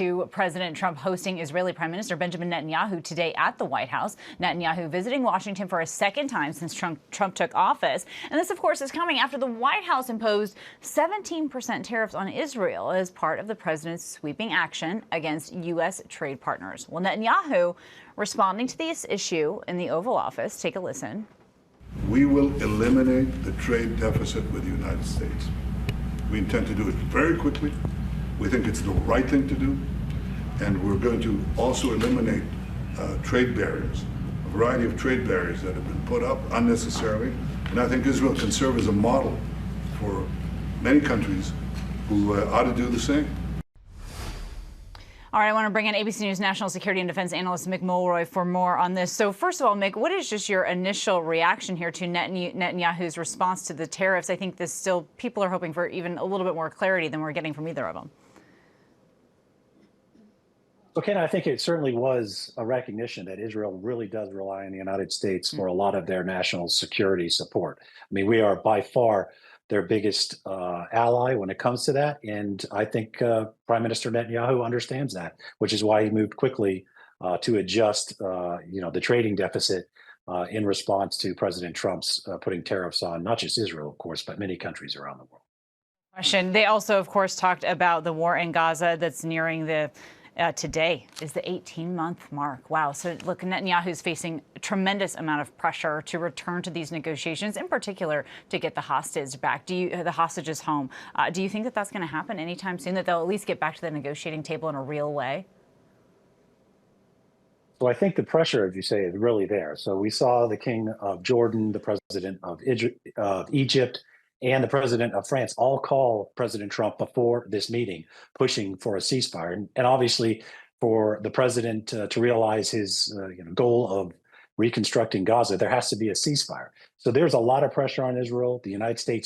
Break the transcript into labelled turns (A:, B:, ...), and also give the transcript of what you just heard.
A: To President Trump hosting Israeli Prime Minister Benjamin Netanyahu today at the White House. Netanyahu visiting Washington for a second time since Trump took office. And this, of course, is coming after the White House imposed 17% tariffs on Israel as part of the president's sweeping action against U.S. trade partners. Well, Netanyahu responding to this issue in the Oval Office. Take a listen.
B: We will eliminate the trade deficit with the United States. We intend to do it very quickly. We think it's the right thing to do, and we're going to also eliminate trade barriers, a variety of trade barriers that have been put up unnecessarily. And I think Israel can serve as a model for many countries who ought to do the same.
A: All right, I want to bring in ABC News national security and defense analyst Mick Mulroy for more on this. So first of all, Mick, what is just your initial reaction here to Netanyahu's response to the tariffs? I think this still, people are hoping for even a little bit more clarity than we're getting from either of them.
C: Okay, I think it certainly was a recognition that Israel really does rely on the United States for a lot of their national security support. I mean, we are by far their biggest ally when it comes to that. And I think Prime Minister Netanyahu understands that, which is why he moved quickly to adjust, the trading deficit in response to President Trump's putting tariffs on not just Israel, of course, but many countries around the world.
A: Question. They also, of course, talked about the war in Gaza that's nearing the today is the 18-month mark. Wow. So look, Netanyahu's facing a tremendous amount of pressure to return to these negotiations, in particular to get the hostages back. The hostages home. Do you think that that's going to happen anytime soon, that they'll at least get back to the negotiating table in a real way?
C: So I think the pressure, as you say, is really there. So we saw the king of Jordan, the president of Egypt, and the president of France all call President Trump before this meeting, pushing for a ceasefire. And obviously, for the president to realize his goal of reconstructing Gaza, there has to be a ceasefire. So there's a lot of pressure on Israel. The United States